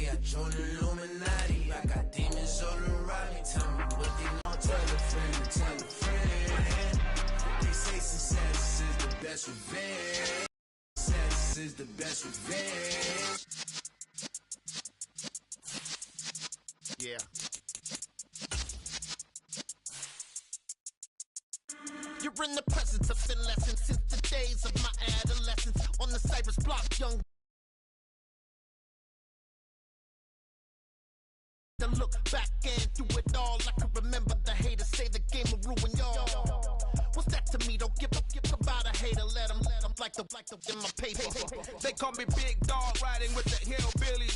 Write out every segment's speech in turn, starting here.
I joined the Illuminati. I got demons all around me. Tell me what they know. Tell a friend, tell a friend. They say success is the best revenge. Success is the best revenge. Yeah. You're in the presence of thin lessons since the days of my adolescence. On the Cypress block, young. To look back and through it all, I can remember the haters say the game will ruin y'all. What's that to me? Don't give about a hater. Let them like the in my paper. They call me Big Dog, riding with the hillbilly.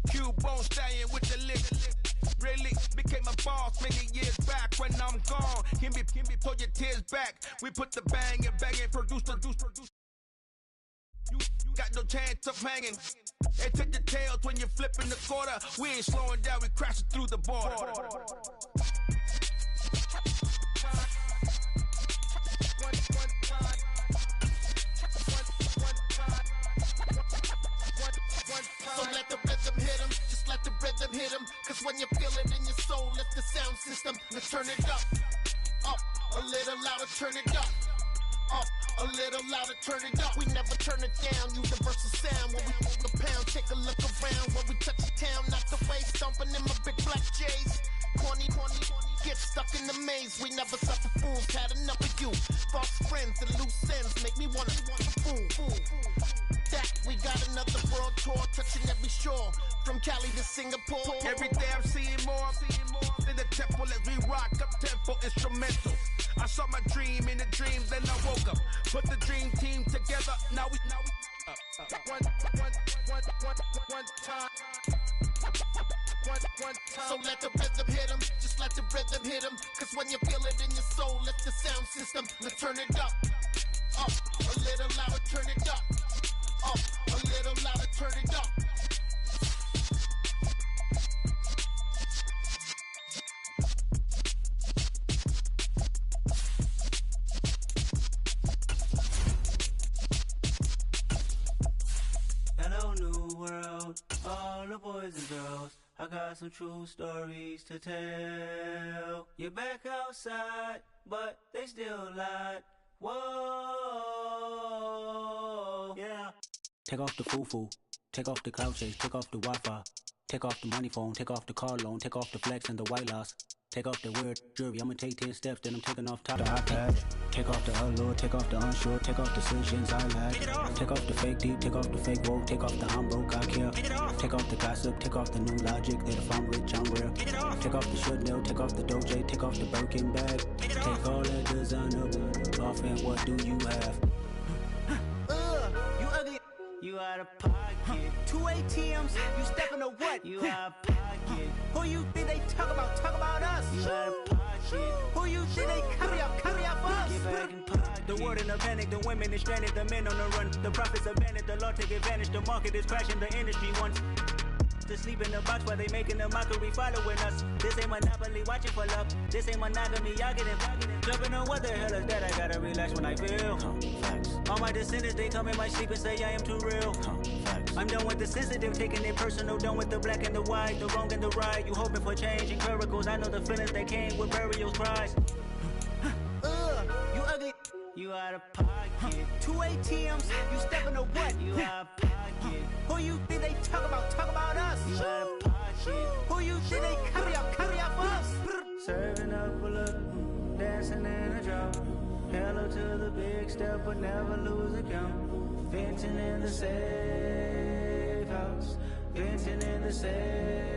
Cubone staying with the lick. Really became a boss many years back. When I'm gone, can be pull your tears back. We put the bang and produce. You got no chance of hanging. They took your tails when you're flipping the quarter. We ain't slowing down, we crashing through the border. So let the rhythm hit him, just let the rhythm hit him. Cause when you feel it in your soul, lift the sound system. Now turn it up, a little louder, turn it up. A little louder, turn it up. We never turn it down, universal sound. When we move the pound, take a look around. When we touch the town, not the way, stomping in my big black J's. Corny, get stuck in the maze. We never suffer fools, had enough of you. False friends and loose ends make me wanna fool. That we got another world tour, touching every shore. From Cali to Singapore. Every day I'm seeing more in the temple as we rock up tempo instrumentals. I saw my dream in the dream, then I woke up. Put the dream team together, now we one time. So let the rhythm hit him, just let the rhythm hit him. Cause when you feel it in your soul, lift the sound system. Now turn it up, a little louder, turn it up, a little louder, turn it up. Hello, new world, all the boys and girls. I got some true stories to tell. You're back outside, but they still lied. Whoa, yeah. Take off the foo-foo, take off the cloud chase, take off the Wi-Fi, take off the money phone, take off the car loan, take off the flex and the white loss. Take off the weird jewelry, I'ma take 10 steps, then I'm taking off top the iPad. Take off the allure, take off the unsure, take off the decisions I lack. Take off the fake deep, take off the fake woke, take off the I'm broke, I care. Take off the gossip, take off the new logic, that if I'm rich, I'm real. Take off the Chanel, take off the Doja, take off the Birkin bag. Take all that designer off and what do you have? You ugly, you out of pocket. 2 ATMs, you stepping to what? You out of pocket. Who you think they talk about us? You out of pocket. Who you think they carry up for us? Get back in pocket. The world in a panic, the women is stranded, the men on the run. The profits abandoned, the law take advantage, the market is crashing, the industry wants to sleep in the box while they making a mockery following us. This ain't monopoly, watching for love. This ain't monogamy, y'all getting jumping on what the hell is that? I gotta relax when I feel. All my descendants, they come in my sleep and say I am too real. I'm done with the sensitive, taking it personal. Done with the black and the white, the wrong and the right. You hoping for change and miracles. I know the feelings that came with burial cries. You ugly, you out of pocket. 2 ATMs, you stepping to what? You out of pocket. Who you think they talk about us? You out of pocket. Who you think they carry up for us? Serving up a look, dancing in a drop. Hello to the big step, but never lose a count. Venting in the safe house, venting in the safe.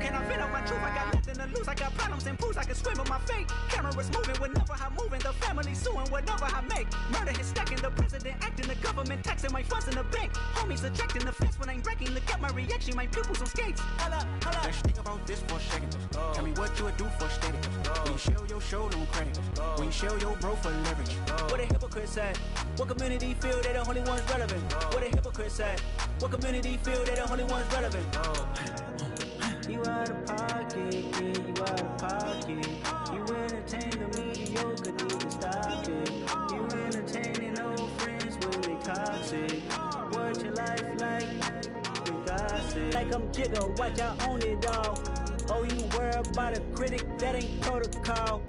Can I vent out my truth? I got nothing to lose. I got problems and pools. I can swim with my fate. Cameras moving whenever I'm moving. The family suing whatever I make. Murder is stacking. The president acting. The government taxing my funds in the bank. Homies ejecting the fence when I'm breaking. Look at my reaction. My pupils on skates. Holla. Let's think about this for a second. Tell me what you would do for steady. When you show your show, no credit. When you show your bro for leverage. What a hypocrite said. What community feel they the only ones relevant? What a hypocrite said. What community feel they the only ones relevant? You out of pocket, yeah, you out of pocket. You entertain the mediocre, need to stop it. You entertaining old friends when they toxic. What your life like? You gossip. like I'm Jigga, watch I own it all. Oh, you worry about a critic, that ain't protocol.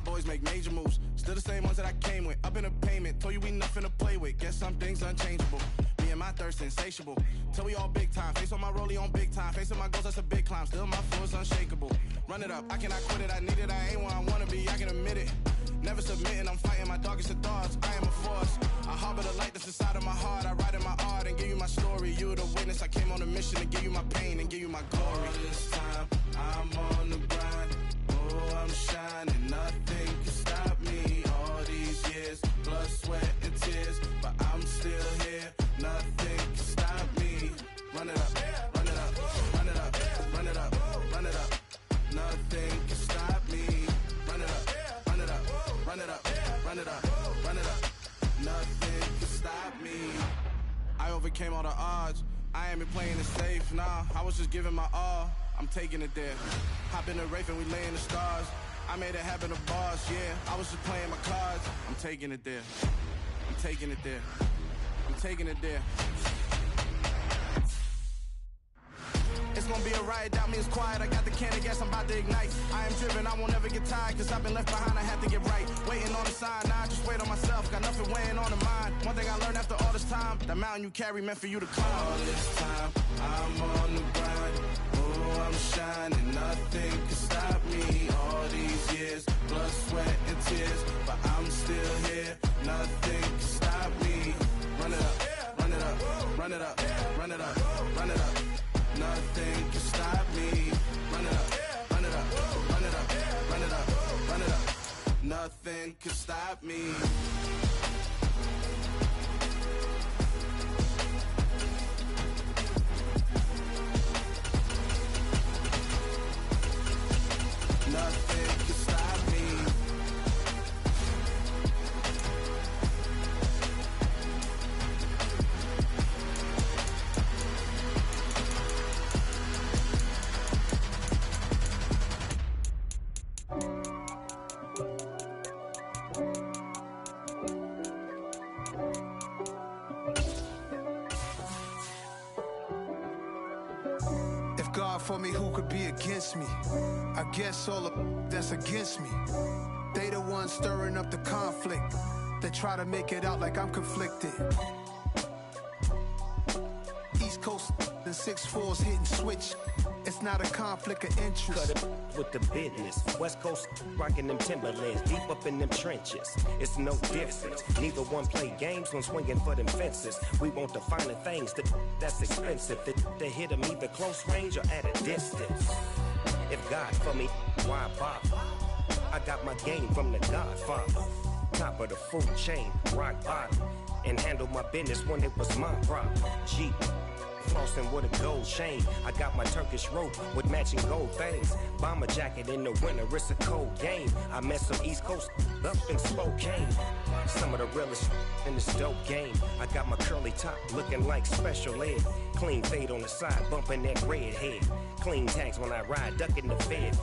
Boys make major moves, still the same ones that I came with. Up in the payment, told you we nothing to play with. Guess some things unchangeable. Me and my thirst insatiable. Till we all big time. Face on my rollie on big time. Facing my goals, that's a big climb. Still my flow is unshakable. Run it up, I cannot quit it. I need it, I ain't where I wanna be. I can admit it. Never submitting, I'm fighting my darkest of thoughts. I am a force. I harbor the light that's inside of my heart. I write in my art and give you my story. You the witness. I came on a mission to give you my pain and give you my glory. All this time, I'm on the grind. Oh, I'm shining. Nothing can stop me. All these years, blood, sweat, and tears, but I'm still here. Nothing can stop me. Run it up, run it up, run it up, run it up, run it up. Nothing can stop me. Run it up, run it up, run it up, run it up, run it up. Nothing can stop me. I overcame all the odds. I ain't been playing it safe, nah. I was just giving my all. I'm taking it there. Hop in the Wraith and we lay in the stars. I made it happen to boss, yeah. I was just playing my cards. I'm taking it there. I'm taking it there. I'm taking it there. It's gonna be a riot, doubt me it's quiet. I got the can of gas, I'm about to ignite. I am driven, I won't ever get tired, cause I've been left behind, I have to get right. Waiting on the sign, now I just wait on myself. Got nothing weighing on the mind. One thing I learned after all this time, the mountain you carry meant for you to climb. All this time, I'm on the grind. Oh, I'm shining, nothing can stop me. All these years, blood, sweat, and tears, but I'm still here. Nothing can stop me. Run it up, run it up, run it up, run it up, run it up. Nothing can stop me. Run it up, run it up, run it up, run it up, run it up. Nothing can stop me. Nothing can stop me. God for me, who could be against me? I guess all of that's against me. They the ones stirring up the conflict. They try to make it out like I'm conflicted. East Coast and 6'4's hitting switch. It's not a conflict of interest. Cut it with the business. West Coast rocking them Timberlands, deep up in them trenches. It's no difference. Neither one play games when swinging for them fences. We want the finer things that's expensive. They hit them either close range or at a distance. If God for me, why bother? I got my game from the Godfather. Top of the food chain, rock bottom. And handle my business when it was my problem. Jeep. Flossing with a gold chain. I got my Turkish rope with matching gold things. Bomber jacket in the winter, it's a cold game. I met some East Coast up in Spokane. Some of the realest in this dope game. I got my curly top looking like special ed. Clean fade on the side, bumping that red head. Clean tags when I ride, ducking the feds.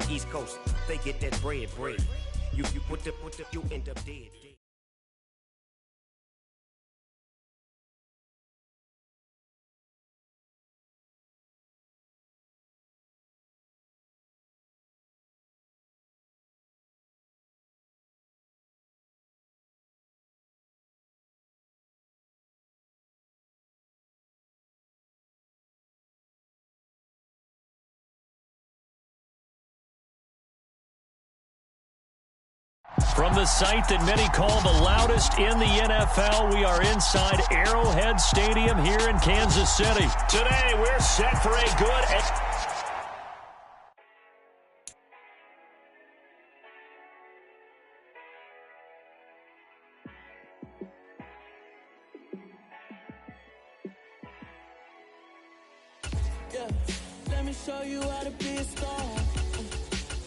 East Coast, they get that bread. You put the, you end up dead. From the site that many call the loudest in the NFL, we are inside Arrowhead Stadium here in Kansas City. Today, we're set for a good... Yeah, let me show you how to be a star.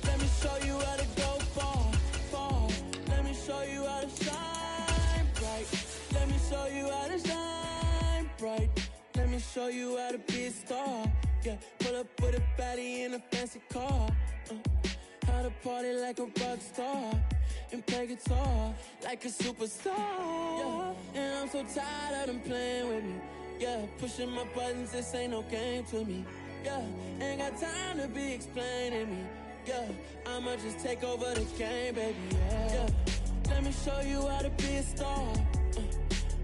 Let me show you how to go far, far. Let me show you how to shine bright. Let me show you how to shine bright. Let me show you how to be a star. Yeah, pull up with a baddie in a fancy car. How to party like a rock star and play guitar like a superstar. Yeah, and I'm so tired of them playing with me. Yeah, pushing my buttons, this ain't no game to me. Yeah, ain't got time to be explaining me. Yeah, I'ma just take over the game, baby. Yeah, let me show you how to be a star.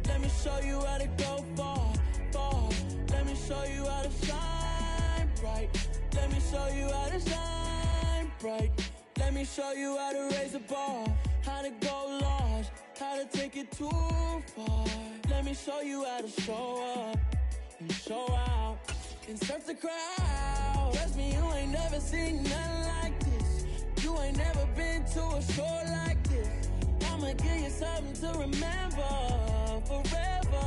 Let me show you how to go far, far. Let me show you how to shine bright. Let me show you how to shine bright. Let me show you how to raise a bar, how to go large, how to take it too far. Let me show you how to show up and show out and surf the crowd. Trust me, you ain't never seen nothing like this. You ain't never been to a show like this. I'ma give you something to remember forever.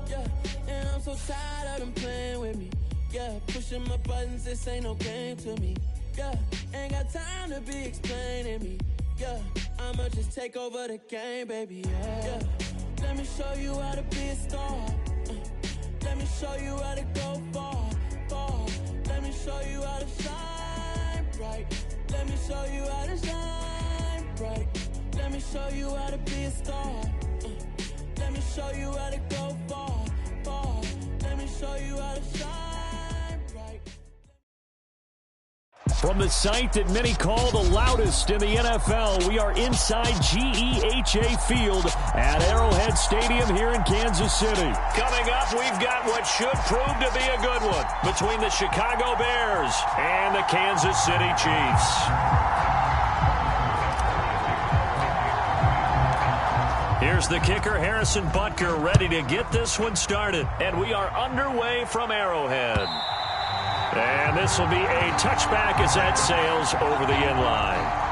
Yeah, and I'm so tired of them playing with me. Yeah, pushing my buttons, this ain't no game to me. Yeah, ain't got time to be explaining me. Yeah, I'ma just take over the game, baby. Yeah, let me show you how to be a star. Let me show you how to go far, far. Let me show you how to shine bright. Let me show you how to shine bright. Let me show you how to be a star. Let me show you how to go far, far. Let me show you how to shine bright. From the site that many call the loudest in the NFL, we are inside GEHA Field at Arrowhead Stadium here in Kansas City. Coming up, we've got what should prove to be a good one between the Chicago Bears and the Kansas City Chiefs. Here's the kicker, Harrison Butker, ready to get this one started. And we are underway from Arrowhead. And this will be a touchback as that sails over the end line.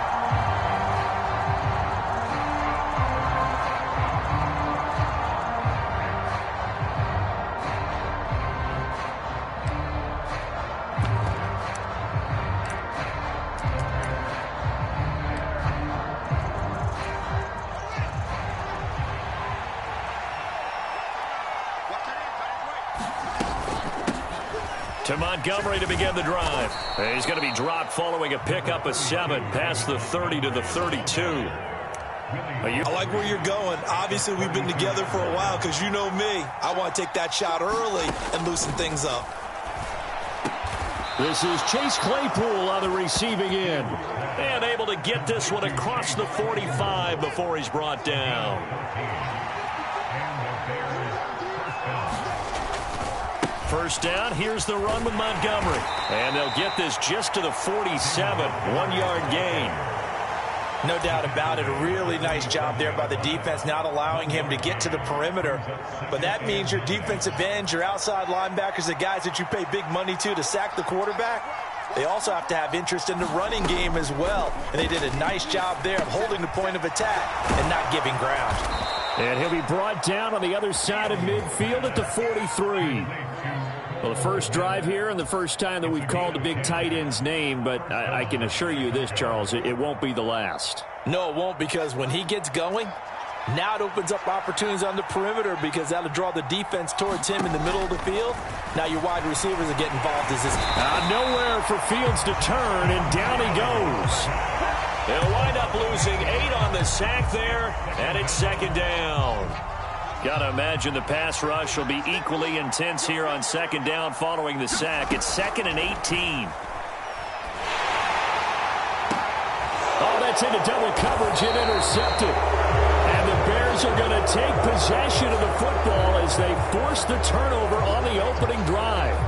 To Montgomery to begin the drive. He's going to be dropped following a pickup of 7 past the 30 to the 32. I like where you're going. Obviously, we've been together for a while because you know me. I want to take that shot early and loosen things up. This is Chase Claypool on the receiving end. And able to get this one across the 45 before he's brought down. First down, here's the run with Montgomery. And they'll get this just to the 47, 1-yard gain. No doubt about it. A really nice job there by the defense, not allowing him to get to the perimeter. But that means your defensive ends, your outside linebackers, the guys that you pay big money to sack the quarterback, they also have to have interest in the running game as well. And they did a nice job there of holding the point of attack and not giving ground. And he'll be brought down on the other side of midfield at the 43. Well, the first drive here and the first time that we've called the big tight end's name, but I can assure you this, Charles, it won't be the last. No, it won't, because when he gets going, now it opens up opportunities on the perimeter because that'll draw the defense towards him in the middle of the field. Now your wide receivers are getting involved as this. Nowhere for Fields to turn, and down he goes. They'll wind up losing 8 on the sack there, and it's second down. Got to imagine the pass rush will be equally intense here on second down following the sack. It's 2nd and 18. Oh, that's into double coverage and intercepted. And the Bears are going to take possession of the football as they force the turnover on the opening drive.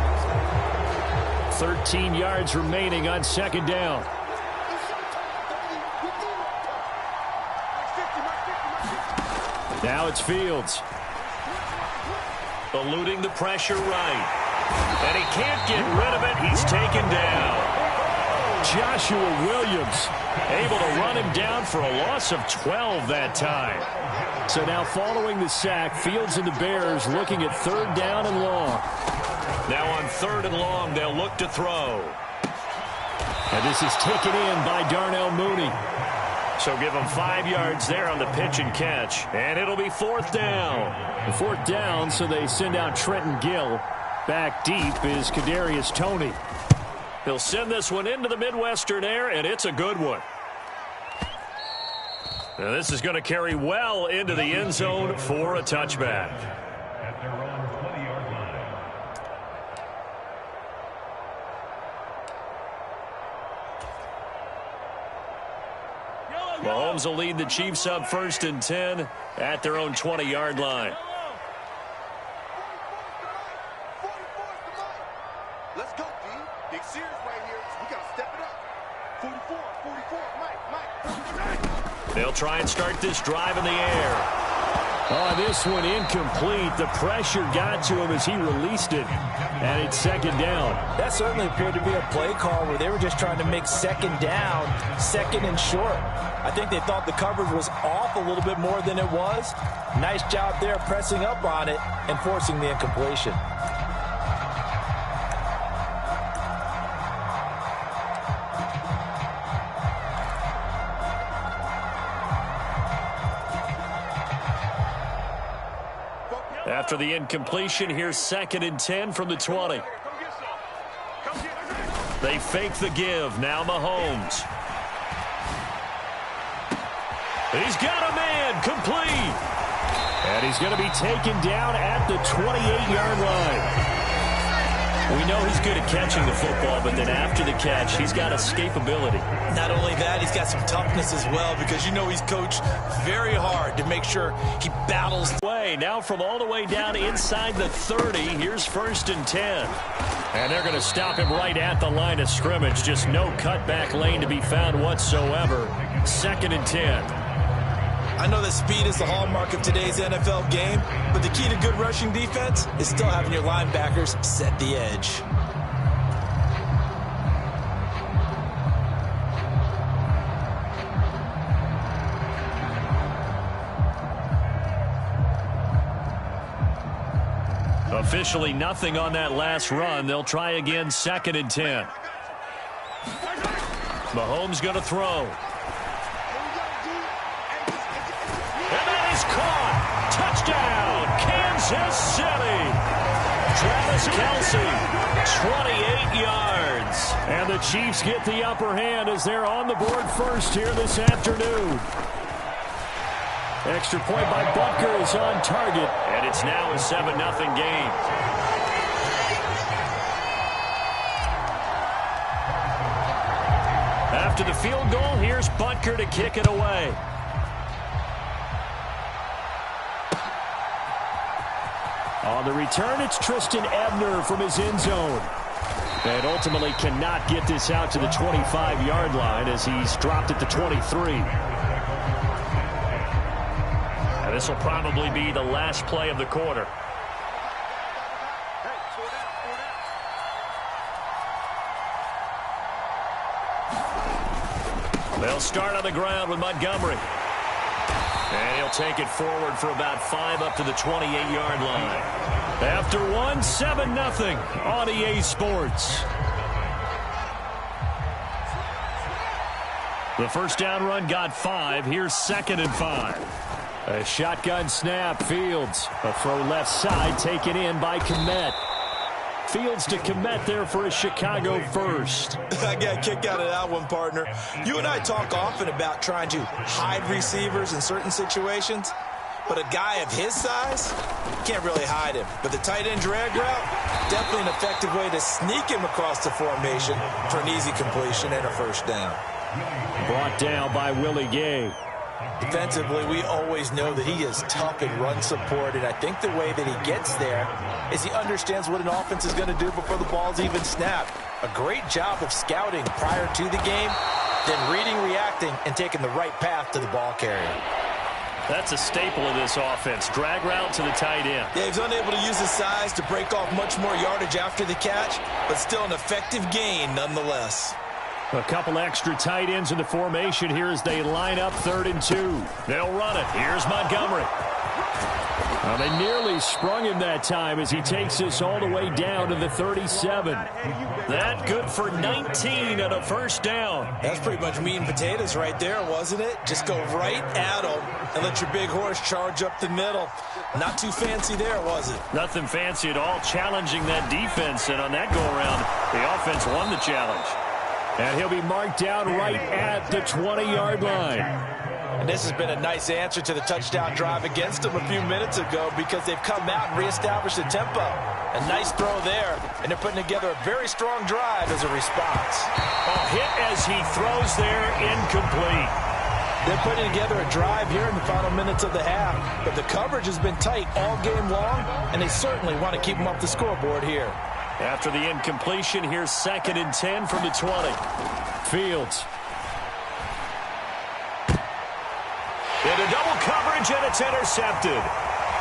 13 yards remaining on second down. Now it's Fields. Eluding the pressure right. And he can't get rid of it. He's taken down. Joshua Williams able to run him down for a loss of 12 that time. So now following the sack, Fields and the Bears looking at 3rd down and long. Now on 3rd and long, they'll look to throw. And this is taken in by Darnell Mooney. So give him 5 yards there on the pitch and catch. And it'll be 4th down. The 4th down, so they send out Trenton Gill. Back deep is Kadarius Toney. He'll send this one into the Midwestern air, and it's a good one. Now this is going to carry well into the end zone for a touchback. Mahomes will lead the Chiefs up 1st and 10 at their own 20-yard line. Let's go, D. Big serious right here. We got to step it up. 44, Mike. They'll try and start this drive in the air. Oh, this one incomplete. The pressure got to him as he released it, and it's 2nd down. That certainly appeared to be a play call where they were just trying to make 2nd down, 2nd and short. I think they thought the coverage was off a little bit more than it was. Nice job there pressing up on it and forcing the incompletion. After the incompletion, here's 2nd and 10 from the 20. They fake the give. Now Mahomes. He's got a man complete. And he's going to be taken down at the 28-yard line. We know he's good at catching the football, but then after the catch, he's got escapability. Not only that, he's got some toughness as well, because you know he's coached very hard to make sure he battles. Now from all the way down inside the 30, here's 1st and 10. And they're going to stop him right at the line of scrimmage. Just no cutback lane to be found whatsoever. 2nd and 10. I know that speed is the hallmark of today's NFL game, but the key to good rushing defense is still having your linebackers set the edge. Officially nothing on that last run. They'll try again, 2nd and 10. Mahomes going to throw. And that is caught. Touchdown, Kansas City. Travis Kelce, 28 yards. And the Chiefs get the upper hand as they're on the board first here this afternoon. Extra point by Butker is on target, and it's now a 7-0 game. After the field goal, here's Butker to kick it away. On the return, it's Tristan Ebner from his end zone. And ultimately cannot get this out to the 25-yard line as he's dropped at the 23. This will probably be the last play of the quarter. They'll start on the ground with Montgomery. And he'll take it forward for about 5 up to the 28-yard line. After one, 7-0 on EA Sports. The first down run got 5. Here's 2nd and 5. A shotgun snap, Fields. A throw left side taken in by Kmet. Fields to Kmet there for a Chicago first. I got a kick out of that one, partner. You and I talk often about trying to hide receivers in certain situations, but a guy of his size can't really hide him. But the tight end drag route, definitely an effective way to sneak him across the formation for an easy completion and a first down. Brought down by Willie Gay. Defensively, we always know that he is tough in run support, and I think the way that he gets there is he understands what an offense is going to do before the ball's even snapped. A great job of scouting prior to the game, then reading, reacting, and taking the right path to the ball carrier. That's a staple of this offense. Drag route to the tight end. Yeah, he's unable to use his size to break off much more yardage after the catch, but still an effective gain nonetheless. A couple extra tight ends in the formation here as they line up 3rd and 2. They'll run it. Here's Montgomery. Well, they nearly sprung him that time as he takes this all the way down to the 37. That good for 19 and a first down. That's pretty much meat and potatoes right there, wasn't it? Just go right at him and let your big horse charge up the middle. Not too fancy there, was it? Nothing fancy at all, challenging that defense. And on that go-around, the offense won the challenge. And he'll be marked down right at the 20-yard line. And this has been a nice answer to the touchdown drive against them a few minutes ago because they've come out and reestablished the tempo. A nice throw there, and they're putting together a very strong drive as a response. Hit as he throws there, incomplete. They're putting together a drive here in the final minutes of the half, but the coverage has been tight all game long, and they certainly want to keep them off the scoreboard here. After the incompletion, here's 2nd and 10 from the 20. Fields. Into double coverage, and it's intercepted.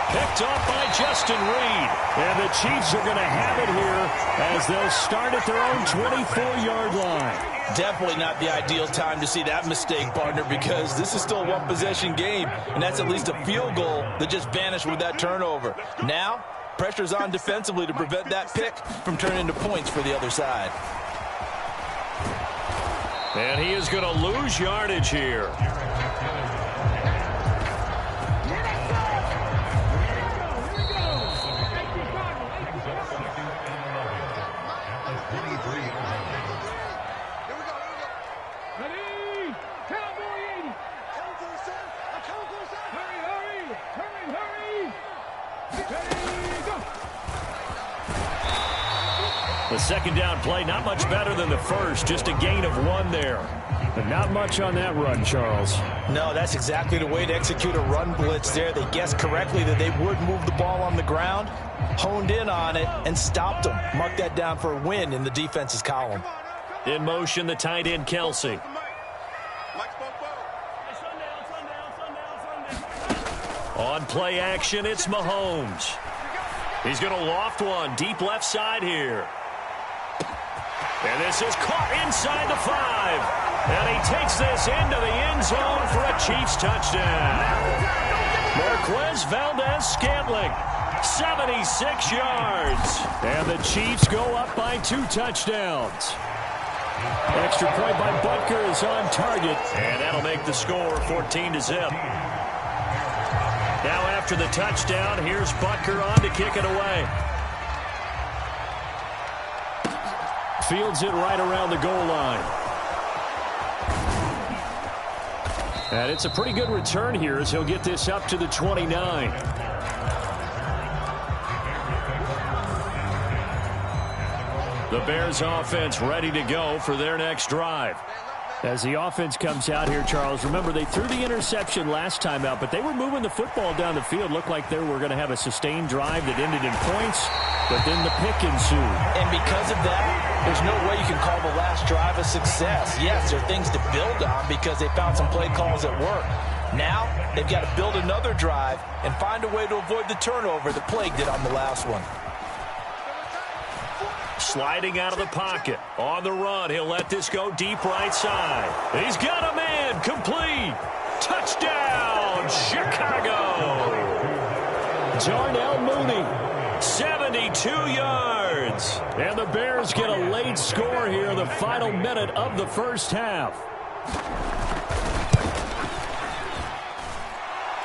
Picked off by Justin Reed. And the Chiefs are going to have it here as they'll start at their own 24-yard line. Definitely not the ideal time to see that mistake, partner, because this is still a one-possession game, and that's at least a field goal that just vanished with that turnover. Now, pressure's on defensively to prevent that pick from turning into points for the other side. And he is going to lose yardage here. The second down play, not much better than the first, just a gain of 1 there. But not much on that run, Charles. No, that's exactly the way to execute a run blitz there. They guessed correctly that they would move the ball on the ground, honed in on it, and stopped them. Mark that down for a win in the defense's column. In motion, the tight end, Kelsey. On play action, it's Mahomes. He's going to loft one deep left side here. And this is caught inside the 5. And he takes this into the end zone for a Chiefs touchdown. Marquez Valdez-Scantling, 76 yards. And the Chiefs go up by 2 touchdowns. Extra point by Butker is on target. And that'll make the score 14-0. Now after the touchdown, here's Butker on to kick it away. Fields it right around the goal line. And it's a pretty good return here as he'll get this up to the 29. The Bears offense ready to go for their next drive. As the offense comes out here, Charles, remember they threw the interception last time out, but they were moving the football down the field. Looked like they were going to have a sustained drive that ended in points, but then the pick ensued. And because of that, there's no way you can call the last drive a success. Yes, there are things to build on because they found some play calls that work. Now, they've got to build another drive and find a way to avoid the turnover that plagued it on the last one. Sliding out of the pocket. On the run, he'll let this go deep right side. He's got a man. Complete. Touchdown, Chicago. Darnell Mooney, 72 yards. And the Bears get a late score here in the final minute of the first half.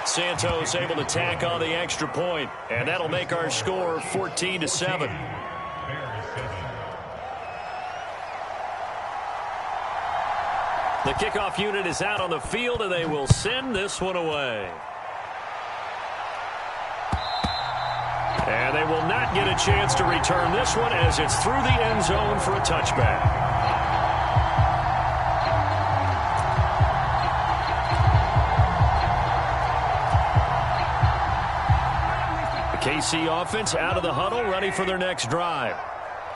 Santos able to tack on the extra point, and that'll make our score 14-7. The kickoff unit is out on the field, and they will send this one away. And they will not get a chance to return this one as it's through the end zone for a touchback. The KC offense out of the huddle, ready for their next drive.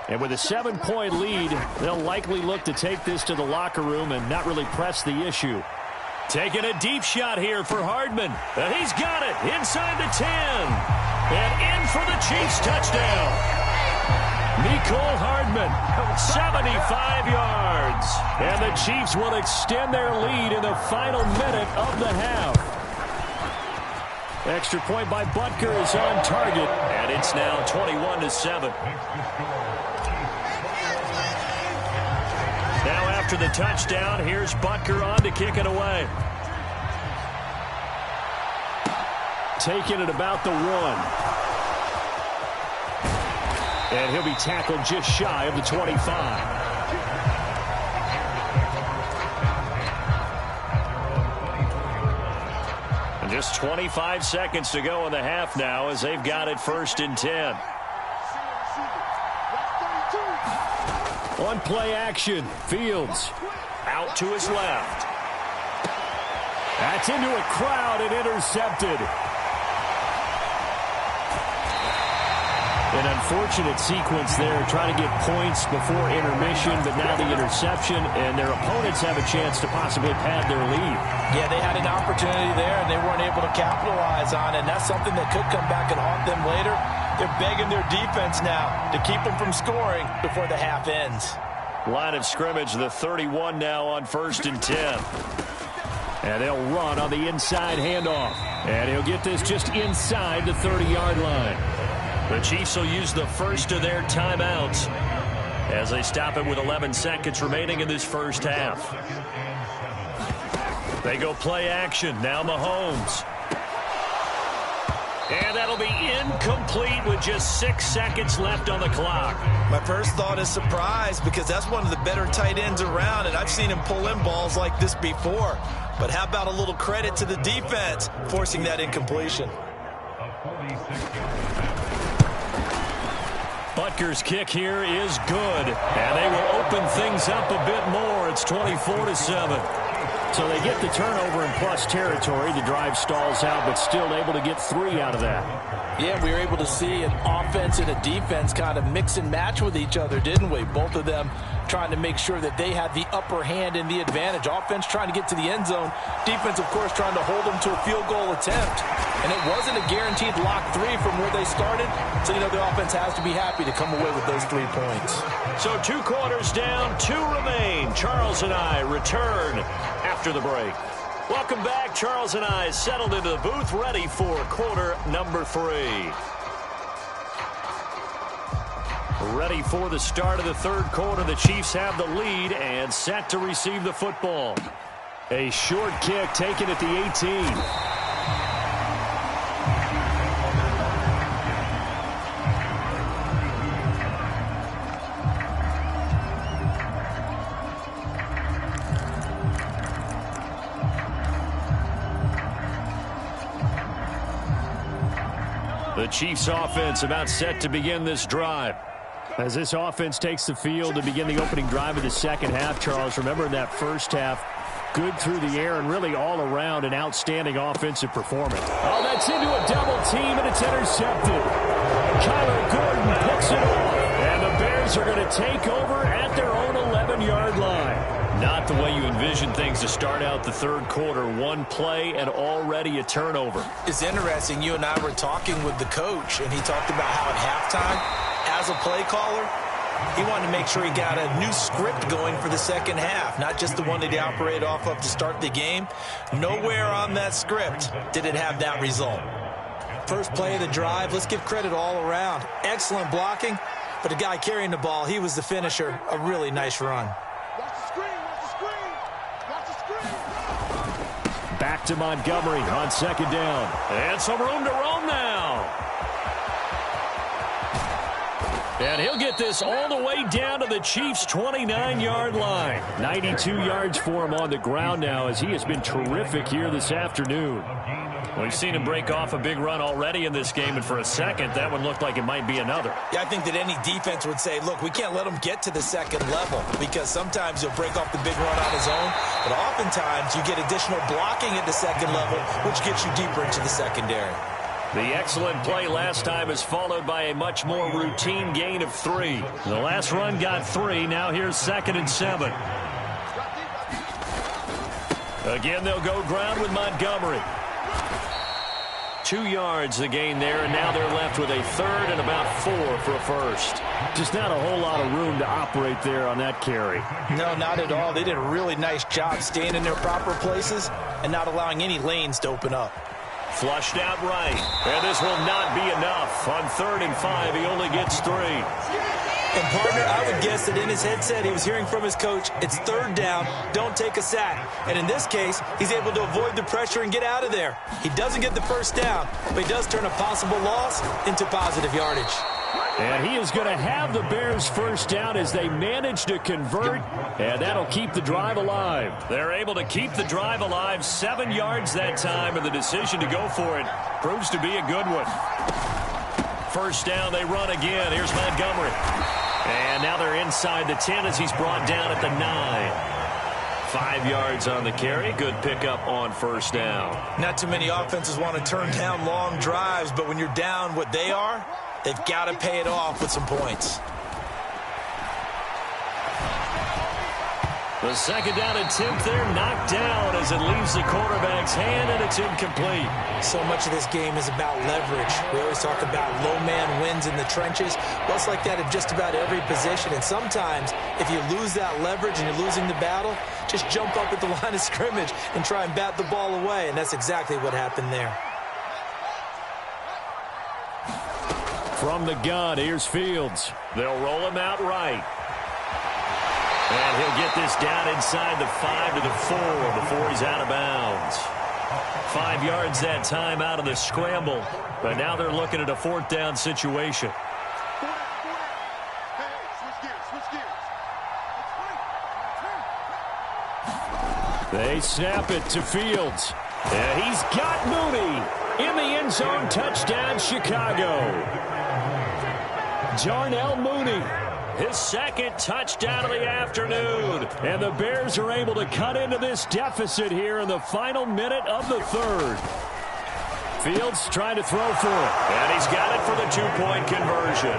And with a 7-point lead, they'll likely look to take this to the locker room and not really press the issue. Taking a deep shot here for Hardman. He's got it inside the 10. And in for the Chiefs touchdown. Mecole Hardman, 75 yards. And the Chiefs will extend their lead in the final minute of the half. Extra point by Butker is on target, and it's now 21-7. Now after the touchdown, here's Butker on to kick it away. Taking it about the 1. And he'll be tackled just shy of the 25. And just 25 seconds to go in the half now as they've got it 1st and 10. On play action, Fields out to his left. That's into a crowd and intercepted. An unfortunate sequence there, trying to get points before intermission, but now the interception, and their opponents have a chance to possibly pad their lead. Yeah, they had an opportunity there, and they weren't able to capitalize on it, and that's something that could come back and haunt them later. They're begging their defense now to keep them from scoring before the half ends. Line of scrimmage, the 31 now on 1st and 10. And they'll run on the inside handoff. And he'll get this just inside the 30-yard line. The Chiefs will use the first of their timeouts as they stop it with 11 seconds remaining in this first half. They go play action. Now Mahomes. And that'll be incomplete with just 6 seconds left on the clock. My first thought is surprise, because that's one of the better tight ends around, and I've seen him pull in balls like this before. But how about a little credit to the defense forcing that incompletion? Butker's kick here is good, and they will open things up a bit more. It's 24-7. So they get the turnover in plus territory. The drive stalls out, but still able to get 3 out of that. Yeah, we were able to see an offense and a defense kind of mix and match with each other, didn't we? Both of them trying to make sure that they had the upper hand and the advantage. Offense trying to get to the end zone. Defense, of course, trying to hold them to a field goal attempt. And it wasn't a guaranteed lock 3 from where they started. So, you know, the offense has to be happy to come away with those 3 points. So 2 quarters down, 2 remain. Charles and I return after the break. Welcome back. Charles and I settled into the booth, ready for quarter number 3. Ready for the start of the 3rd quarter. The Chiefs have the lead and set to receive the football. A short kick taken at the 18. The Chiefs offense about set to begin this drive. As this offense takes the field to begin the opening drive of the second half, Charles, remember in that first half, good through the air and really all around an outstanding offensive performance. Oh, that's into a double team, and it's intercepted. Kyler Gordon picks it off, and the Bears are going to take over at their own 11-yard line. Not the way you envision things to start out the 3rd quarter. 1 play and already a turnover. It's interesting. You and I were talking with the coach, and he talked about how at halftime, as a play caller, he wanted to make sure he got a new script going for the second half, not just the one that he operated off of to start the game. Nowhere on that script did it have that result. First play of the drive, let's give credit all around. Excellent blocking, but the guy carrying the ball, he was the finisher. A really nice run. Back to Montgomery on 2nd down. And some room to roam now. And he'll get this all the way down to the Chiefs' 29-yard line. 92 yards for him on the ground now, as he has been terrific here this afternoon. We've seen him break off a big run already in this game, and for a second, that one looked like it might be another. Yeah, I think that any defense would say, look, we can't let him get to the second level, because sometimes he'll break off the big run on his own, but oftentimes you get additional blocking at the second level, which gets you deeper into the secondary. The excellent play last time is followed by a much more routine gain of 3. The last run got 3. Now here's 2nd and 7. Again, they'll go ground with Montgomery. 2 yards the gain there, and now they're left with a 3rd and about 4 for a first. Just not a whole lot of room to operate there on that carry. No, not at all. They did a really nice job staying in their proper places and not allowing any lanes to open up. Flushed out right. And this will not be enough. On 3rd and 5, he only gets 3. And, partner, I would guess that in his headset he was hearing from his coach, it's 3rd down, don't take a sack. And in this case, he's able to avoid the pressure and get out of there. He doesn't get the first down, but he does turn a possible loss into positive yardage. And he is going to have the Bears first down as they manage to convert, and that'll keep the drive alive. They're able to keep the drive alive, 7 yards that time, and the decision to go for it proves to be a good one. First down, they run again. Here's Montgomery. And now they're inside the 10 as he's brought down at the 9. 5 yards on the carry. Good pickup on first down. Not too many offenses want to turn down long drives, but when you're down what they are, they've got to pay it off with some points. The second down attempt there knocked down as it leaves the quarterback's hand, and it's incomplete. So much of this game is about leverage. We always talk about low man wins in the trenches. Well, it's like that in just about every position. And sometimes, if you lose that leverage and you're losing the battle, just jump up at the line of scrimmage and try and bat the ball away. And that's exactly what happened there. From the gun, here's Fields. They'll roll him out right. And he'll get this down inside the 5 to the 4 before he's out of bounds. 5 yards that time out of the scramble. But now they're looking at a 4th down situation. They snap it to Fields. And he's got Mooney in the end zone. Touchdown, Chicago. Darnell Mooney. His second touchdown of the afternoon. And the Bears are able to cut into this deficit here in the final minute of the 3rd. Fields trying to throw for it. And he's got it for the 2-point conversion.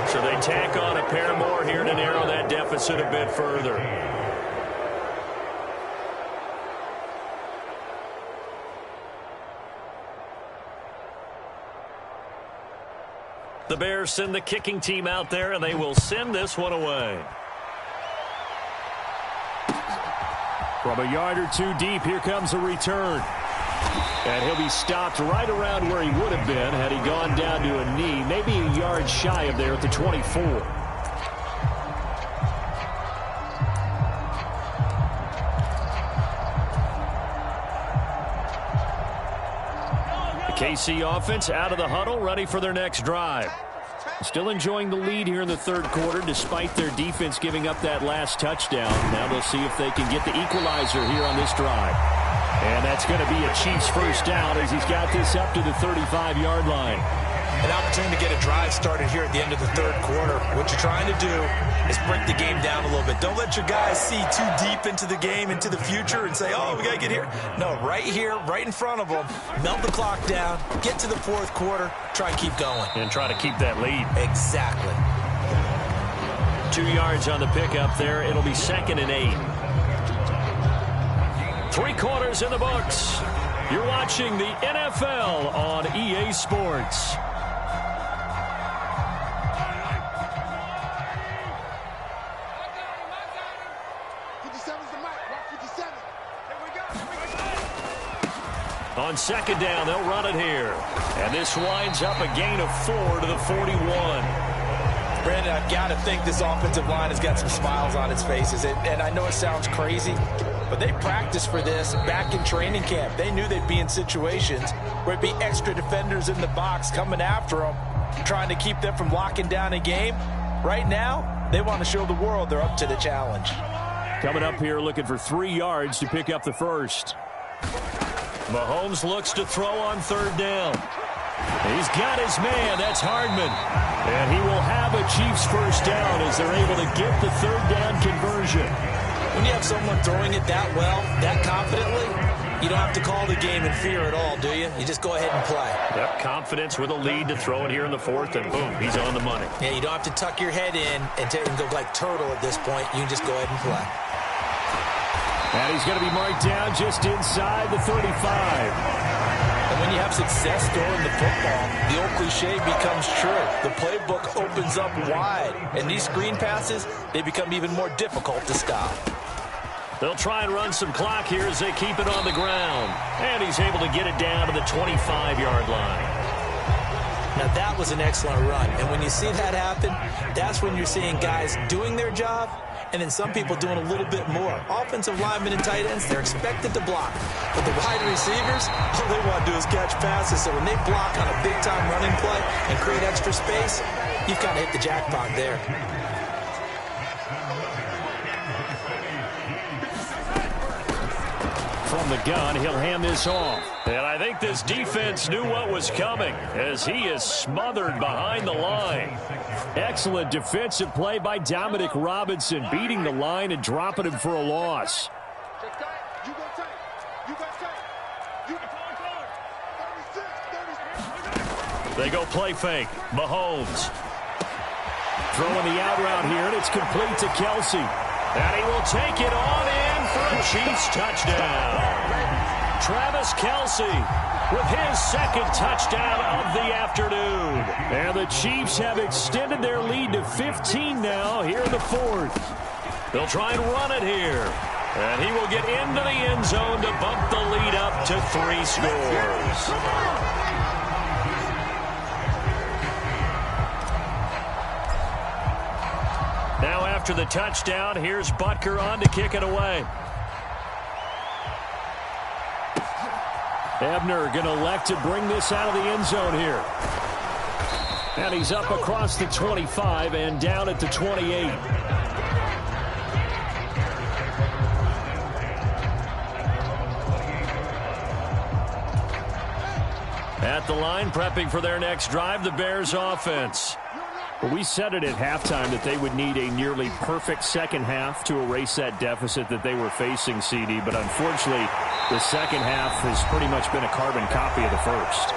So they tack on a pair more here to narrow that deficit a bit further. The Bears send the kicking team out there, and they will send this one away. From a yard or 2 deep, here comes a return. And he'll be stopped right around where he would have been had he gone down to a knee, maybe a yard shy of there at the 24. The KC offense out of the huddle, ready for their next drive. Still enjoying the lead here in the 3rd quarter despite their defense giving up that last touchdown. Now they'll see if they can get the equalizer here on this drive. And that's going to be a Chiefs first down as he's got this up to the 35-yard line. An opportunity to get a drive started here at the end of the 3rd quarter. What you're trying to do is break the game down a little bit. Don't let your guys see too deep into the game, into the future, and say, oh, we got to get here. No, right here, right in front of them, melt the clock down, get to the 4th quarter, try and keep going. And try to keep that lead. Exactly. 2 yards on the pickup there. It'll be 2nd and 8. 3 quarters in the books. You're watching the NFL on EA Sports. On 2nd down, they'll run it here. And this winds up a gain of 4 to the 41. Brandon, I've got to think this offensive line has got some smiles on its faces. And I know it sounds crazy, but they practiced for this back in training camp. They knew they'd be in situations where it'd be extra defenders in the box coming after them, trying to keep them from locking down a game. Right now, they want to show the world they're up to the challenge. Coming up here looking for 3 yards to pick up the first. Mahomes looks to throw on 3rd down. He's got his man. That's Hardman. And he will have a Chiefs first down as they're able to get the 3rd down conversion. When you have someone throwing it that well, that confidently, you don't have to call the game in fear at all, do you? You just go ahead and play. Yep, confidence with a lead to throw it here in the 4th, and boom, he's on the money. Yeah, you don't have to tuck your head in and go like turtle at this point. You can just go ahead and play. And he's going to be marked down just inside the 35. And when you have success throwing the football, the old cliche becomes true. The playbook opens up wide. And these screen passes, they become even more difficult to stop. They'll try and run some clock here as they keep it on the ground. And he's able to get it down to the 25-yard line. Now, that was an excellent run. And when you see that happen, that's when you're seeing guys doing their job and then some people doing a little bit more. Offensive linemen and tight ends, they're expected to block. But the wide receivers, all they want to do is catch passes. So when they block on a big-time running play and create extra space, you've kind of hit the jackpot there. From the gun, he'll hand this off. And I think this defense knew what was coming as he is smothered behind the line. Excellent defensive play by Dominic Robinson, beating the line and dropping him for a loss. They go play fake. Mahomes throwing the out route here, and it's complete to Kelsey. And he will take it on in for a Chiefs touchdown. Travis Kelsey with his second touchdown of the afternoon. And the Chiefs have extended their lead to 15 now here in the fourth. They'll try and run it here. And he will get into the end zone to bump the lead up to 3 scores. Now after the touchdown, here's Butker on to kick it away. Ebner going to elect to bring this out of the end zone here. And he's up across the 25 and down at the 28. At the line, prepping for their next drive, the Bears offense. Well, we said it at halftime that they would need a nearly perfect second half to erase that deficit that they were facing, CD. But unfortunately, the second half has pretty much been a carbon copy of the first.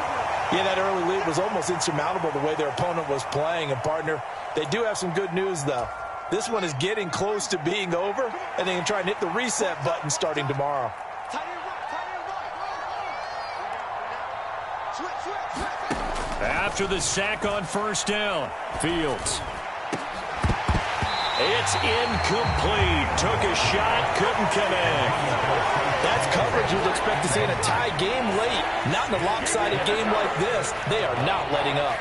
Yeah, that early lead was almost insurmountable the way their opponent was playing. And, partner, they do have some good news, though. This one is getting close to being over, and they can try and hit the reset button starting tomorrow. After the sack on first down, Fields. It's incomplete. Took a shot, couldn't connect. That's coverage you'd expect to see in a tie game late. Not in a lopsided game like this. They are not letting up.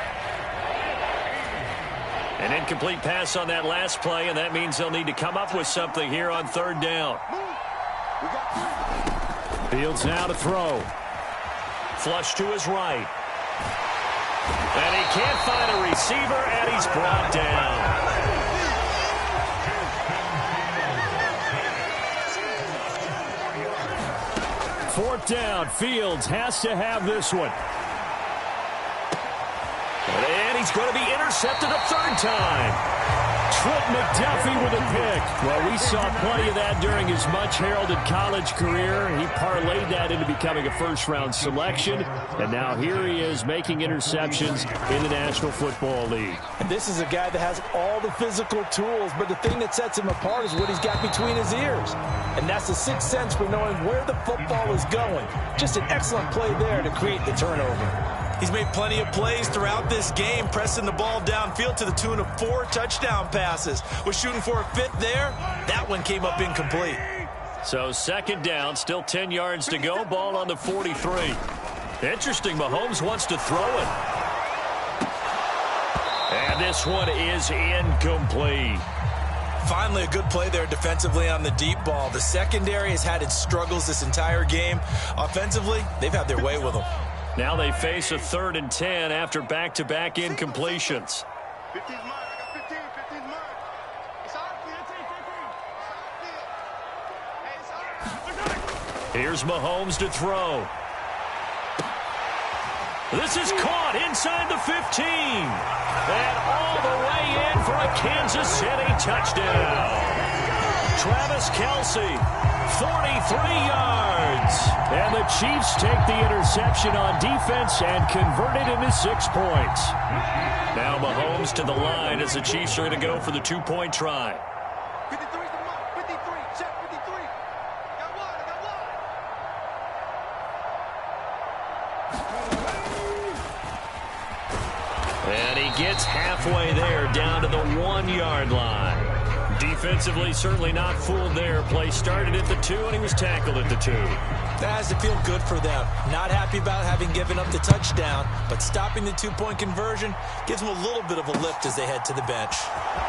An incomplete pass on that last play, and that means they'll need to come up with something here on third down. Fields now to throw. Flush to his right. And he can't find a receiver, and he's brought down. Fourth down, Fields has to have this one. And he's going to be intercepted a third time. Trent McDuffie with a pick. Well, we saw plenty of that during his much-heralded college career. He parlayed that into becoming a first-round selection. And now here he is making interceptions in the National Football League. And this is a guy that has all the physical tools, but the thing that sets him apart is what he's got between his ears. And that's the sixth sense for knowing where the football is going. Just an excellent play there to create the turnover. He's made plenty of plays throughout this game, pressing the ball downfield to the tune of 4 touchdown passes. Was shooting for a fifth there. That one came up incomplete. So second down, still 10 yards to go. Ball on the 43. Interesting, Mahomes wants to throw it. And this one is incomplete. Finally, a good play there defensively on the deep ball. The secondary has had its struggles this entire game. Offensively, they've had their way with them. Now they face a 3rd and 10 after back-to-back incompletions. Here's Mahomes to throw. This is caught inside the 15. And all the way in for a Kansas City touchdown. Travis Kelsey, 43 yards. And the Chiefs take the interception on defense and convert it into 6 points. Now Mahomes to the line as the Chiefs are going to go for the 2-point try. 53, check 53. Got one. And he gets halfway there, down to the 1-yard line. defensively, certainly not fooled there. Play started at the 2, and he was tackled at the 2. That has to feel good for them. Not happy about having given up the touchdown, but stopping the 2-point conversion gives them a little bit of a lift as they head to the bench.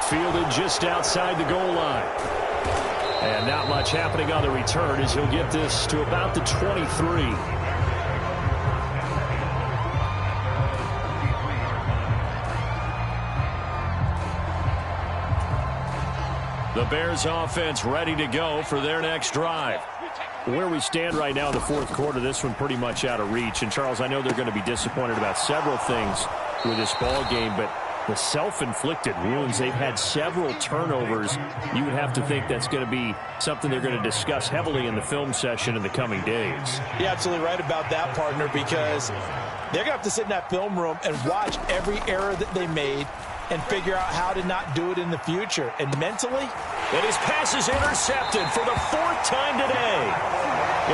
Fielded just outside the goal line. And not much happening on the return as he'll get this to about the 23. The Bears offense ready to go for their next drive. Where we stand right now in the fourth quarter, this one pretty much out of reach. And, Charles, I know they're going to be disappointed about several things with this ball game, but the self-inflicted wounds, they've had several turnovers. You would have to think that's going to be something they're going to discuss heavily in the film session in the coming days. You're absolutely right about that, partner, because they're going to have to sit in that film room and watch every error that they made and figure out how to not do it in the future. And mentally, and his pass is intercepted for the 4th time today.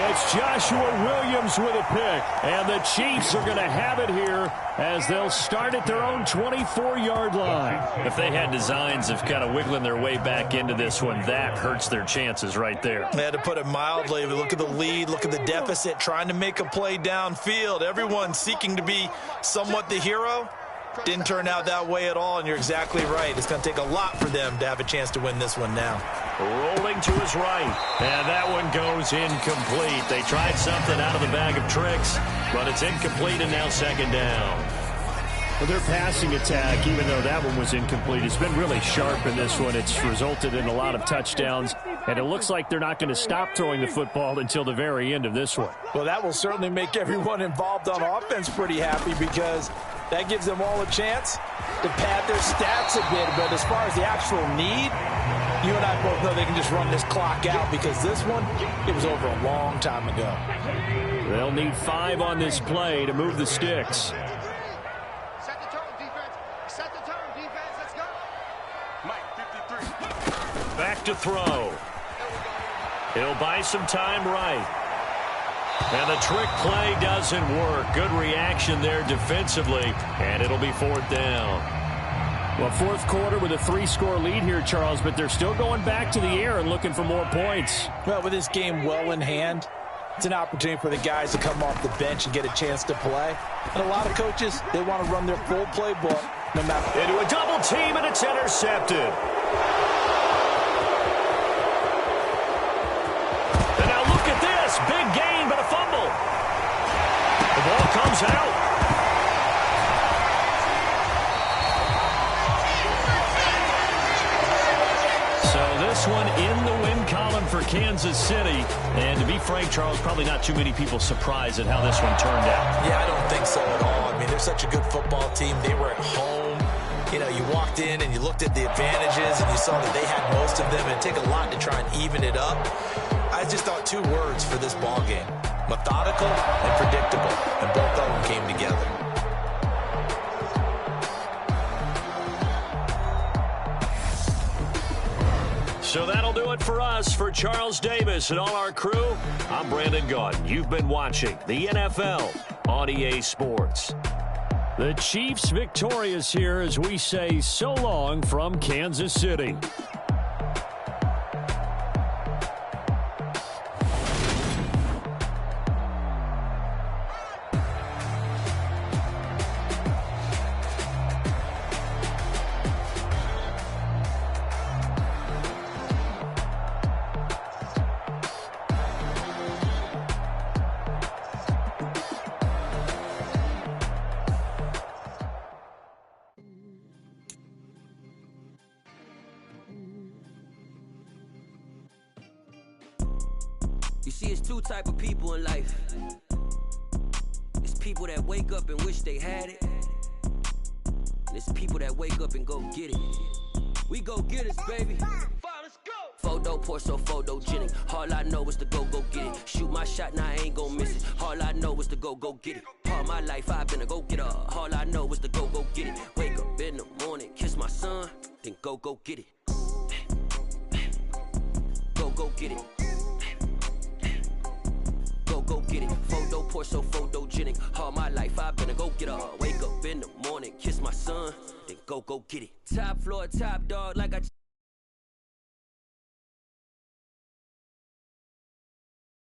It's Joshua Williams with a pick, and the Chiefs are going to have it here as they'll start at their own 24-yard line. If they had designs of kind of wiggling their way back into this one, that hurts their chances right there. They had to put it mildly. Look at the lead, look at the deficit, trying to make a play downfield. Everyone seeking to be somewhat the hero. Didn't turn out that way at all, and you're exactly right. It's going to take a lot for them to have a chance to win this one now. Rolling to his right, and that one goes incomplete. They tried something out of the bag of tricks, but it's incomplete, and now second down. Well, their passing attack, even though that one was incomplete, has been really sharp in this one. It's resulted in a lot of touchdowns, and it looks like they're not going to stop throwing the football until the very end of this one. Well, that will certainly make everyone involved on offense pretty happy because that gives them all a chance to pad their stats a bit. But as far as the actual need, you and I both know they can just run this clock out because this one, it was over a long time ago. They'll need 5 on this play to move the sticks. Set the tone, defense. Set the tone, defense. Let's go. Mike, 53. Back to throw. He'll buy some time right. And the trick play doesn't work. Good reaction there defensively, and it'll be 4th down. Well, fourth quarter with a 3-score lead here, Charles, but they're still going back to the air and looking for more points. Well, with this game well in hand, it's an opportunity for the guys to come off the bench and get a chance to play. And a lot of coaches, they want to run their full playbook no matter. Into a double team, and it's intercepted. And now look at this. Big gain, but a fumble. The ball comes out. So this one in the win column for Kansas City. And to be frank, Charles, probably not too many people surprised at how this one turned out. Yeah, I don't think so at all. I mean, they're such a good football team. They were at home. You know, you walked in and you looked at the advantages and you saw that they had most of them. And it'd take a lot to try and even it up. I just thought 2 words for this ball game: methodical and predictable, and both of them came together. So that'll do it for us. For Charles Davis and all our crew, I'm Brandon Gaudin. You've been watching the NFL on EA Sports. The Chiefs victorious here as we say so long from Kansas City. You see, it's 2 type of people in life. It's people that wake up and wish they had it. And it's people that wake up and go get it. We go get it, baby. Let's go. Photo pour so photogenic. All I know is to go get it. Shoot my shot, now I ain't gon' miss it. All I know is to go get it. All my life I've been a go-getter. All I know is to go get it. Wake up in the morning, kiss my son, then go get it. Go get it. Go get it. Photo pour so photogenic. All my life I've been a go-getter. Wake up in the morning, kiss my son, then go get it. Top floor, top dog, like I